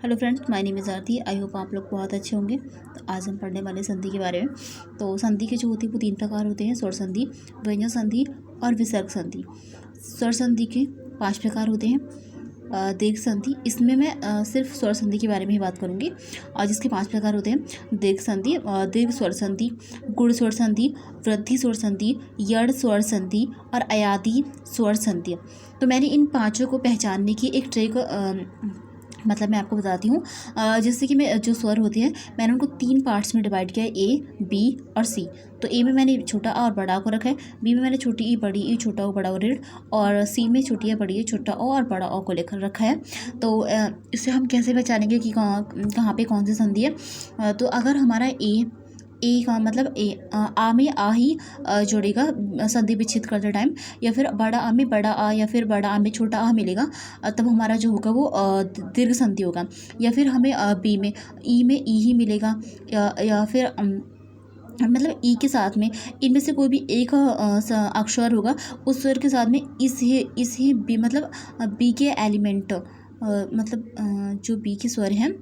Hello friends, my name is Aarti. I hope आप लोग बहुत अच्छे होंगे। तो आज हम पढ़ने वाले संधि के बारे में। तो संधि के जो होती है वो 3 प्रकार होते हैं: स्वर संधि, व्यंजन संधि और विसर्ग संधि। स्वर संधि के 5 प्रकार होते हैं। दीर्घ संधि, इसमें मैं सिर्फ स्वर संधि के बारे में ही बात करूंगी। और जिसके 5 प्रकार होते हैं: दीर्घ संधि, दीर्घ स्वर संधि, गुण स्वर संधि, वृद्धि स्वर संधि, यड़ स्वर संधि और अयादी स्वर संधि। तो मैंने इन पांचों को पहचानने की एक ट्रिक मैं आपको बताती हूँ। जैसे कि मैं जो स्वर होते हैं मैंने उनको 3 पार्ट्स में डिवाइड किया है: ए, बी और सी। तो ए में मैंने छोटा आ और बड़ा को रखा है, बी में मैंने छोटी ई, बड़ी ई, छोटा ओ, बड़ा ओ, ऋण, और सी में छोटी ए, बड़ी ए, छोटा ओ और बड़ा ओ को लेकर रखा है। तो इससे हम कैसे पहचानेंगे कि कहाँ पे कौन सी संधि है। तो अगर हमारा ए का मतलब आ में आ ही जोड़ेगा संधि विच्छेद करते टाइम, या फिर बड़ा आ में बड़ा आ या फिर बड़ा आ में छोटा आ मिलेगा, तब हमारा जो होगा वो दीर्घ संधि होगा। या फिर हमें बी में ई ही मिलेगा, या फिर मतलब ई के साथ में इनमें से कोई भी एक अक्षर होगा, उस स्वर के साथ में इस ही बी मतलब बी के एलिमेंट जो बी के स्वर हैं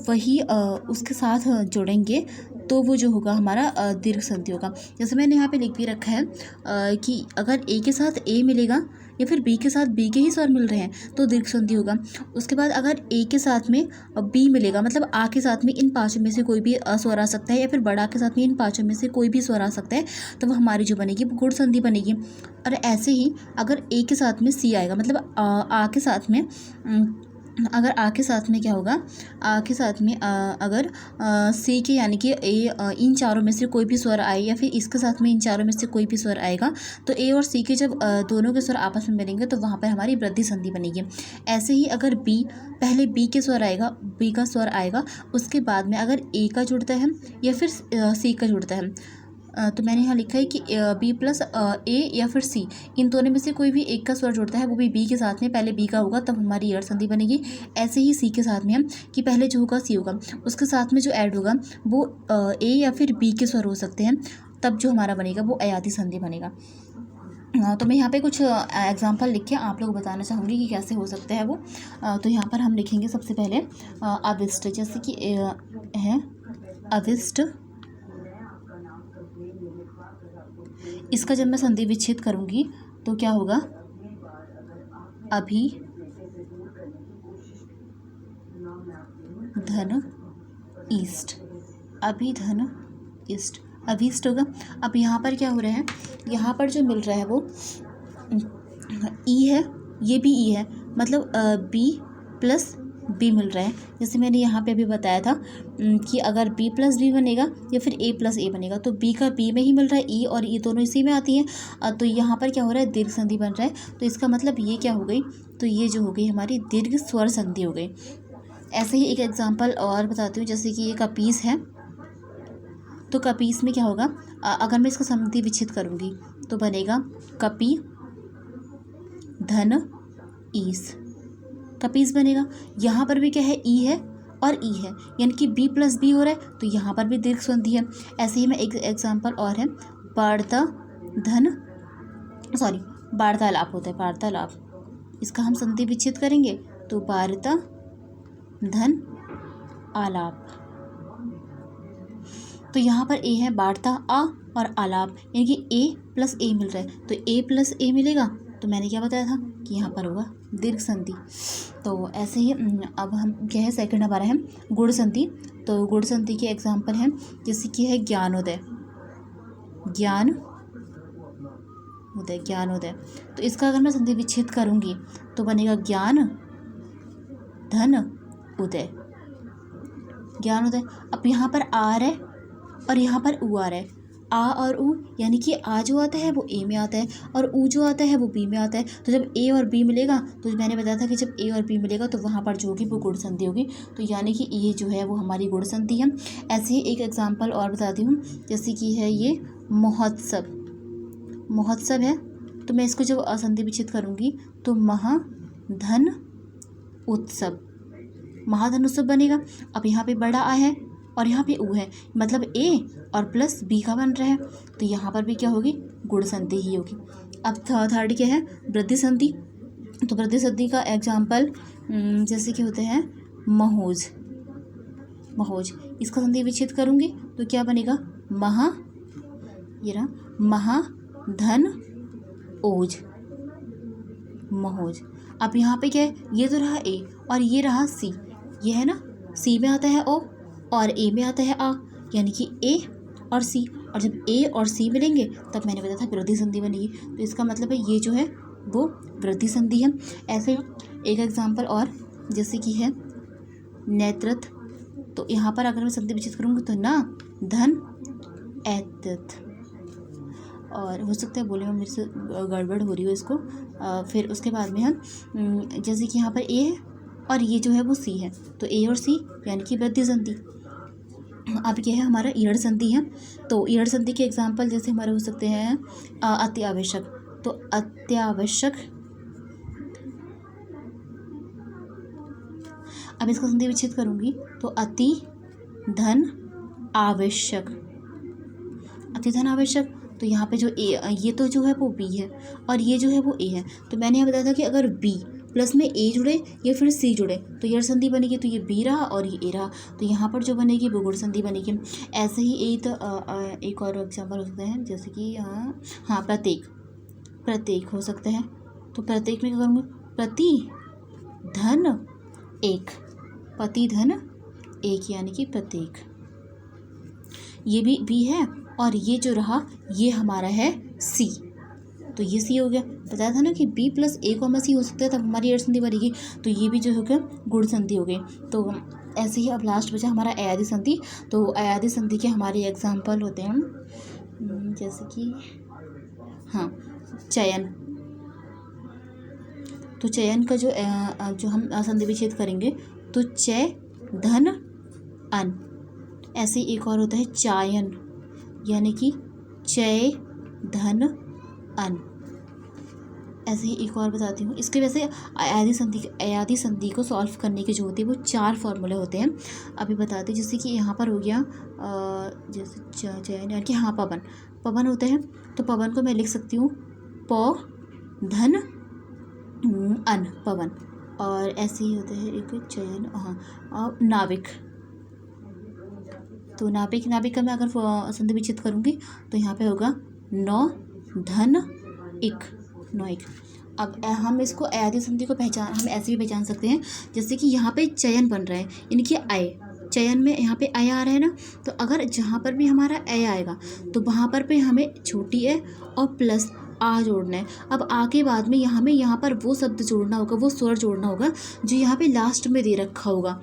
वही उसके साथ जोड़ेंगे, तो वो जो होगा हमारा दीर्घ संधि होगा। जैसे मैंने यहाँ पे लिख भी रखा है कि अगर ए के साथ ए मिलेगा या फिर बी के साथ बी के ही स्वर मिल रहे हैं तो दीर्घ संधि होगा। उसके बाद अगर ए के साथ में बी मिलेगा, मतलब आ के साथ में इन पांचों में से कोई भी स्वर आ सकता है, या फिर बड़ा के साथ में इन पांचों में से कोई भी स्वर आ सकता है, तो वो हमारी जो बनेगी वो गुण संधि बनेगी। और ऐसे ही अगर ए के साथ में सी आएगा, मतलब आ के साथ में अगर आ के साथ में क्या होगा, आ के साथ में अगर सी के यानी कि ए इन चारों में से कोई भी स्वर आए, या फिर इसके साथ में इन चारों में से कोई भी स्वर आएगा, तो ए और सी के जब दोनों के स्वर आपस में मिलेंगे तो वहाँ पर हमारी वृद्धि संधि बनेगी। ऐसे ही अगर पहले बी के स्वर आएगा, बी का स्वर आएगा, उसके बाद में अगर ए का जुड़ता है या फिर सी का जुड़ता है, तो मैंने यहाँ लिखा है कि बी प्लस ए या फिर सी, इन दोनों में से कोई भी एक का स्वर जुड़ता है, वो भी बी के साथ में पहले बी का होगा, तब हमारी यड़ संधि बनेगी। ऐसे ही सी के साथ में हम कि पहले जो होगा सी होगा, उसके साथ में जो ऐड होगा वो ए या फिर बी के स्वर हो सकते हैं, तब जो हमारा बनेगा वो अयादी संधि बनेगा। तो मैं यहाँ पे कुछ एग्जाम्पल लिख के आप लोग बताना चाहूँगी कि कैसे हो सकता है वो। तो यहाँ पर हम लिखेंगे सबसे पहले अविष्ट, जैसे कि है अविष्ट। इसका जब मैं संधि विच्छेद करूँगी तो क्या होगा, अभी धन ईस्ट, अभी धन ईस्ट, अभीष्ट होगा। अब यहाँ पर क्या हो रहा है, यहाँ पर जो मिल रहा है वो ई है, ये भी ई है, मतलब बी प्लस बी मिल रहा है। जैसे मैंने यहाँ पे भी बताया था कि अगर बी प्लस बी बनेगा या फिर ए प्लस ए बनेगा, तो बी का बी में ही मिल रहा है ई, और ये दोनों इसी में आती हैं। तो यहाँ पर क्या हो रहा है, दीर्घ संधि बन रहा है। तो इसका मतलब ये क्या हो गई, तो ये जो हो गई हमारी दीर्घ स्वर संधि हो गई। ऐसे ही एक एग्जाम्पल और बताती हूँ, जैसे कि ये कपीस है, तो कपीस में क्या होगा, अगर मैं इसका संधि विच्छेद करूँगी तो बनेगा कपी धन ईस, कपीस बनेगा। यहाँ पर भी क्या है, ई है और ई है, यानी कि बी प्लस बी हो रहा है, तो यहाँ पर भी दीर्घ संधि है। ऐसे ही मैं एक एग्जाम्पल और है, वार्तालाप होता है, वार्तालाप। इसका हम संधि विच्छेद करेंगे तो वार्ता धन आलाप। तो यहाँ पर ए है, वार्ता आ और आलाप, यानी कि ए प्लस ए मिल रहा है, तो ए प्लस ए मिलेगा, तो मैंने क्या बताया था कि यहाँ पर होगा दीर्घ संधि। तो ऐसे ही अब हम क्या है, सेकंड हमारा है गुण संधि। तो गुण संधि के एग्जाम्पल हैं, जैसे कि है ज्ञानोदय, ज्ञानोदय। तो इसका अगर मैं संधि विच्छेद करूँगी तो बनेगा ज्ञान धन उदय, ज्ञानोदय। अब यहाँ पर आ रहा है और यहाँ पर ऊ आ रहा है, आ और ऊ, यानी कि आ जो आता है वो ए में आता है और ऊ जो आता है वो बी में आता है। तो जब ए और बी मिलेगा, तो मैंने बताया था कि जब ए और बी मिलेगा तो वहाँ पर जो होगी वो गुण संधि होगी। तो यानी कि ये जो है वो हमारी गुण संधि है। ऐसे ही एक एग्जाम्पल और बताती हूँ, जैसे कि है ये महोत्सव, महोत्सव है, तो मैं इसको जब संधि विच्छेद करूँगी तो महाधन उत्सव, महाधन उत्सव बनेगा। अब यहाँ पे बड़ा आ है और यहाँ पे ऊ है, मतलब ए और प्लस बी का बन रहा है, तो यहाँ पर भी क्या होगी, गुण संधि ही होगी। अब थर्ड क्या है, वृद्धि संधि। तो वृद्धि संधि का एग्जाम्पल जैसे कि होते हैं महोज, महोज। इसका संधि विच्छेद करूँगी तो क्या बनेगा, महा, ये रहा महा धन ओज, महोज। अब यहाँ पे क्या है, ये तो रहा ए और ये रहा सी, ये है ना, सी में आता है ओ और ए में आता है आ, यानी कि ए और सी। और जब ए और सी मिलेंगे तब मैंने बताया था वृद्धि संधि बनेगी। तो इसका मतलब है ये जो है वो वृद्धि संधि है। ऐसे एक एग्जाम्पल और, जैसे कि है नेतृत्व, तो यहाँ पर अगर मैं संधि विच्छेद करूँगी तो ना धन ऐतृत, और हो सकता है बोले में मेरे से गड़बड़ हो रही हो इसको। फिर उसके बाद में हम जैसे कि यहाँ पर ए है और ये जो है वो सी है, तो ए और सी यानी कि वृद्धि संधि। अब क्या है, हमारा ईड़ संधि है। तो ईड़ संधि के एग्जाम्पल जैसे हमारे हो सकते हैं अति आवश्यक, तो अत्यावश्यक। अब इसका संधि विच्छेद करूंगी तो अति धन आवश्यक, अति धन आवश्यक। तो यहाँ पे जो ए, ये तो जो है वो बी है और ये जो है वो ए है। तो मैंने यहाँ बताया था कि अगर बी प्लस में ए जुड़े या फिर सी जुड़े तो ईड़ संधि बनेगी, तो ये बी रहा और ये ए रहा, तो यहाँ पर जो बनेगी वो गुण संधि बनेगी। ऐसे ही एक और एग्जाम्पल हो सकते हैं, जैसे कि हाँ प्रत्येक, प्रत्येक हो सकते हैं। तो प्रत्येक में क्या करूँगी, प्रति धन एक, पति धन एक यानी कि प्रत्येक। ये भी बी है और ये जो रहा ये हमारा है सी, तो ये सी हो गया। बताया था ना कि बी प्लस ए कॉमा सी हो सकता है तब हमारी ईड़ संधि बनेगी, तो ये भी जो हो गया गुण संधि हो गई। तो ऐसे ही अब लास्ट बचा हमारा अयादि संधि। तो अयादि संधि के हमारे एग्जाम्पल होते हैं जैसे कि हाँ चयन। तो चयन का जो हम संधि विच्छेद करेंगे तो चय धन अन। ऐसे ही एक और होता है चायन, यानी कि चय धन अन। ऐसे ही एक और बताती हूँ। इसके वैसे अयादि संधि को सॉल्व करने के जो होते हैं वो 4 फॉर्मूले होते हैं। अभी बताते हैं, जैसे कि यहाँ पर हो गया जैसे चयन यानी कि हाँ पवन, पवन होता है तो पवन को मैं लिख सकती हूँ प धन अन, पवन। और ऐसे ही होते हैं एक चयन, हाँ नाविक। तो नाविक, नाविक का मैं अगर संधि विच्छेद करूँगी तो यहाँ पे होगा नौ धन इक, नौइक। अब हम इसको अयादि संधि को हम ऐसे भी पहचान सकते हैं, जैसे कि यहाँ पे चयन बन रहा है यानी कि आय, चयन में यहाँ पे आय आ रहा है ना, तो अगर जहाँ पर भी हमारा आय आएगा तो वहाँ पर पे हमें छोटी ए और प्लस आ जोड़ना है। अब आ के बाद में यहाँ पर वो शब्द जोड़ना होगा, वो स्वर जोड़ना होगा जो यहाँ पे लास्ट में दे रखा होगा।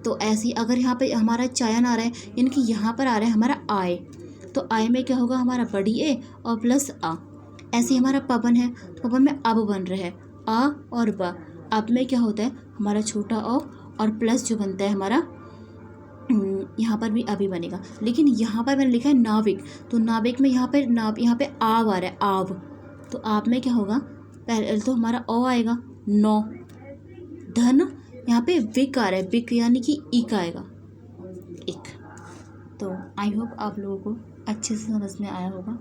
तो ऐसे ही अगर यहाँ पे हमारा चयन आ रहा है यानी कि यहाँ पर आ रहा है हमारा आय, तो आय में क्या होगा हमारा बड़ी ए और प्लस आ। ऐसे ही हमारा पवन है तो पवन में अब बन रहा है आ और ब। अब में क्या होता है हमारा छोटा अ और प्लस जो बनता है हमारा यहाँ पर भी अभी बनेगा। लेकिन यहाँ पर मैंने लिखा है नाविक, तो नाविक में यहाँ पे आव आ रहा है आव, तो आप में क्या होगा पहले तो हमारा अ आएगा नौ धन, यहाँ पे विक आ रहा है विक यानी कि इक आएगा एक। तो आई होप आप लोगों को अच्छे से समझ में आया होगा।